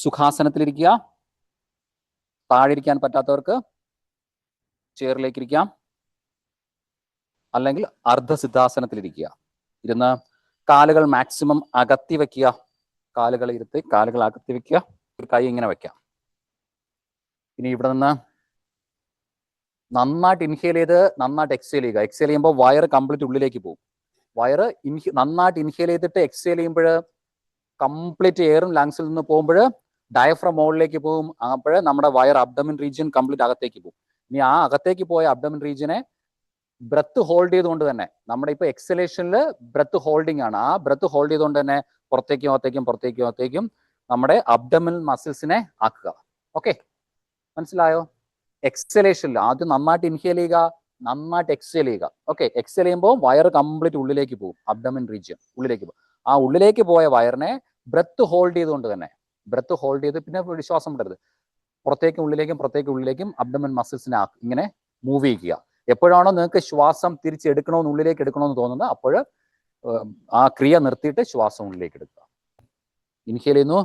സുഖാസനത്തിലിരിക്കുക. താഴെ ഇരിക്കാൻ പറ്റാത്തവർക്ക് ചെയറിലേക്ക് ഇരിക്കാം, അല്ലെങ്കിൽ അർദ്ധസിദ്ധാസനത്തിലിരിക്കുക. ഇരുന്ന് കാലുകൾ മാക്സിമം അകത്തി വെക്കുക. കാലുകൾ ഇരുത്തി കാലുകൾ അകത്തി വെക്കുക. ഒരു കൈ ഇങ്ങനെ വെക്കാം. ഇനി ഇവിടെ നിന്ന് നന്നായിട്ട് ഇൻഹേൽ ചെയ്ത് നന്നായിട്ട് എക്സേൽ ചെയ്യുക. എക്സേൽ ചെയ്യുമ്പോൾ വയറ് കംപ്ലീറ്റ് ഉള്ളിലേക്ക് പോകും. വയറ് നന്നായിട്ട് ഇൻഹേൽ ചെയ്തിട്ട് എക്സേൽ ചെയ്യുമ്പോൾ കംപ്ലീറ്റ് എയറും ലങ്സിൽ നിന്ന് പോകുമ്പോൾ ഡയഫ്രം മുകളിലേക്ക് പോകും. അപ്പോൾ നമ്മുടെ വയർ അബ്ഡമിൻ റീജിയൻ കംപ്ലീറ്റ് അകത്തേക്ക് പോകും. ഇനി ആ അകത്തേക്ക് പോയ അബ്ഡമിൻ റീജിയനെ ബ്രത്ത് ഹോൾഡ് ചെയ്തുകൊണ്ട് തന്നെ, നമ്മുടെ ഇപ്പോൾ എക്സലേഷനിൽ ബ്രത്ത് ഹോൾഡിംഗ് ആണ്, ആ ബ്രത്ത് ഹോൾഡ് ചെയ്തുകൊണ്ട് തന്നെ പുറത്തേക്കും അകത്തേക്കും പുറത്തേക്കും അകത്തേക്കും നമ്മുടെ അബ്ഡമിൻ മസിൽസിനെ ആക്കുക. ഓക്കെ, മനസ്സിലായോ? എക്സലേഷനിൽ ആദ്യം നന്നായിട്ട് ഇൻഹേൽ ചെയ്യുക, നന്നായിട്ട് എക്സേൽ ചെയ്യുക. ഓക്കെ, എക്സേൽ ചെയ്യുമ്പോൾ വയർ കംപ്ലീറ്റ് ഉള്ളിലേക്ക് പോകും, അബ്ഡമിൻ റീജിയൻ ഉള്ളിലേക്ക് പോകും. ആ ഉള്ളിലേക്ക് പോയ വയറിനെ ബ്രത്ത് ഹോൾഡ് ചെയ്തുകൊണ്ട് തന്നെ, ബ്രത്ത് ഹോൾഡ് ചെയ്ത് പിന്നെ ശ്വാസം വിടരുത്, പുറത്തേക്കും ഉള്ളിലേക്കും അബ്ഡമിൻ മസിൽസിനെ ഇങ്ങനെ മൂവ് ചെയ്യുക. എപ്പോഴാണോ നിങ്ങൾക്ക് ശ്വാസം തിരിച്ചെടുക്കണമെന്ന്, ഉള്ളിലേക്ക് എടുക്കണമെന്ന് തോന്നുന്നത്, അപ്പോൾ ആ ക്രിയ നിർത്തിയിട്ട് ശ്വാസം ഉള്ളിലേക്ക് എടുക്കുക. ഇൻഹേൽ ചെയ്യുന്നു,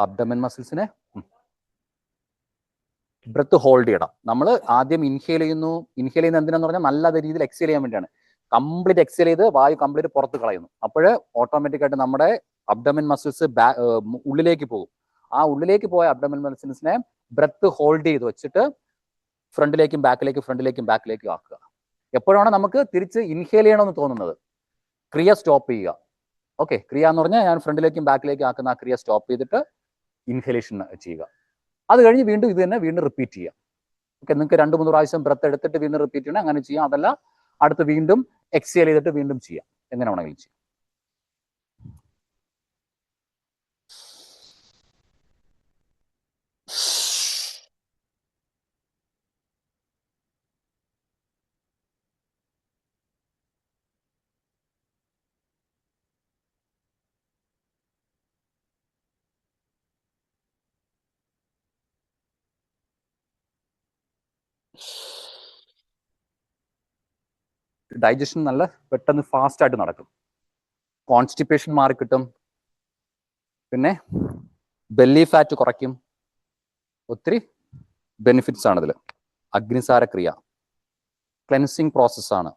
അബ്ഡമൻ മസിൽസിനെ ബ്രത്ത് ഹോൾഡ് ചെയ്യണം. നമ്മൾ ആദ്യം ഇൻഹേൽ ചെയ്യുന്നു. ഇൻഹേൽ ചെയ്യുന്ന എന്തിനാന്ന് പറഞ്ഞാൽ നല്ല രീതിയിൽ എക്സേൽ ചെയ്യാൻ വേണ്ടിയാണ്. കംപ്ലീറ്റ് എക്സേൽ ചെയ്ത് വായു കംപ്ലീറ്റ് പുറത്ത് കളയുന്നു. അപ്പോൾ ഓട്ടോമാറ്റിക്കായിട്ട് നമ്മുടെ അബ്ഡമൻ മസിൽസ് ഉള്ളിലേക്ക് പോകും. ആ ഉള്ളിലേക്ക് പോയ അബ്ഡമൻ മസിൽസിനെ ബ്രത്ത് ഹോൾഡ് ചെയ്ത് വെച്ചിട്ട് ഫ്രണ്ടിലേക്കും ബാക്കിലേക്കും ആക്കുക. എപ്പോഴാണ് നമുക്ക് തിരിച്ച് ഇൻഹേൽ ചെയ്യണമെന്ന് തോന്നുന്നത്, ക്രിയ സ്റ്റോപ്പ് ചെയ്യുക. ഓക്കെ, ക്രിയ എന്ന് പറഞ്ഞാൽ ഞാൻ ഫ്രണ്ടിലേക്കും ബാക്കിലേക്കും ആക്കുന്ന ആ ക്രിയ സ്റ്റോപ്പ് ചെയ്തിട്ട് ഇൻഹലേഷൻ ചെയ്യുക. അത് കഴിഞ്ഞ് വീണ്ടും ഇത് തന്നെ റിപ്പീറ്റ് ചെയ്യാം. ഓക്കെ, നിങ്ങൾക്ക് 2-3 പ്രാവശ്യം ബ്രത്ത് എടുത്തിട്ട് വീണ്ടും റിപ്പീറ്റ് ചെയ്യണം, അങ്ങനെ ചെയ്യാം. അതല്ല അടുത്ത് വീണ്ടും എക്സേൽ ചെയ്തിട്ട് വീണ്ടും ചെയ്യാം, എങ്ങനെ വേണമെങ്കിലും ചെയ്യാം. ഡൈജഷൻ നല്ല പെട്ടെന്ന് ഫാസ്റ്റ് ആയിട്ട് നടക്കും. കോൺസ്റ്റിപ്പേഷൻ മാറി കിട്ടും. പിന്നെ ബെല്ലി ഫാറ്റ് കുറയ്ക്കും. ഒത്തിരി ബെനിഫിറ്റ്സ് ആണ് ഇതിൽ. അഗ്നിസാര ക്രിയ ക്ലെൻസിങ് പ്രോസസ്സാണ്.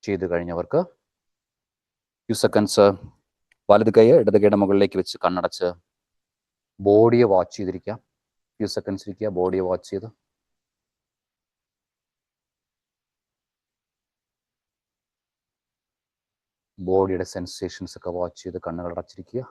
ചെയ്തു കഴിഞ്ഞവർക്ക് ഫ്യൂ സെക്കൻഡ്സ് വലത് കൈ ഇടത് കൈയുടെ മുകളിലേക്ക് വെച്ച് കണ്ണടച്ച് ബോഡിയെ വാച്ച് ചെയ്തിരിക്കുക. ഫ്യൂ സെക്കൻഡ്സ് ഇരിക്കുക, ബോഡിയെ വാച്ച് ചെയ്ത്. ബോഡിയുടെ സെൻസേഷൻസ് ഒക്കെ വാച്ച് ചെയ്ത് കണ്ണുകൾ അടച്ചിരിക്കുക.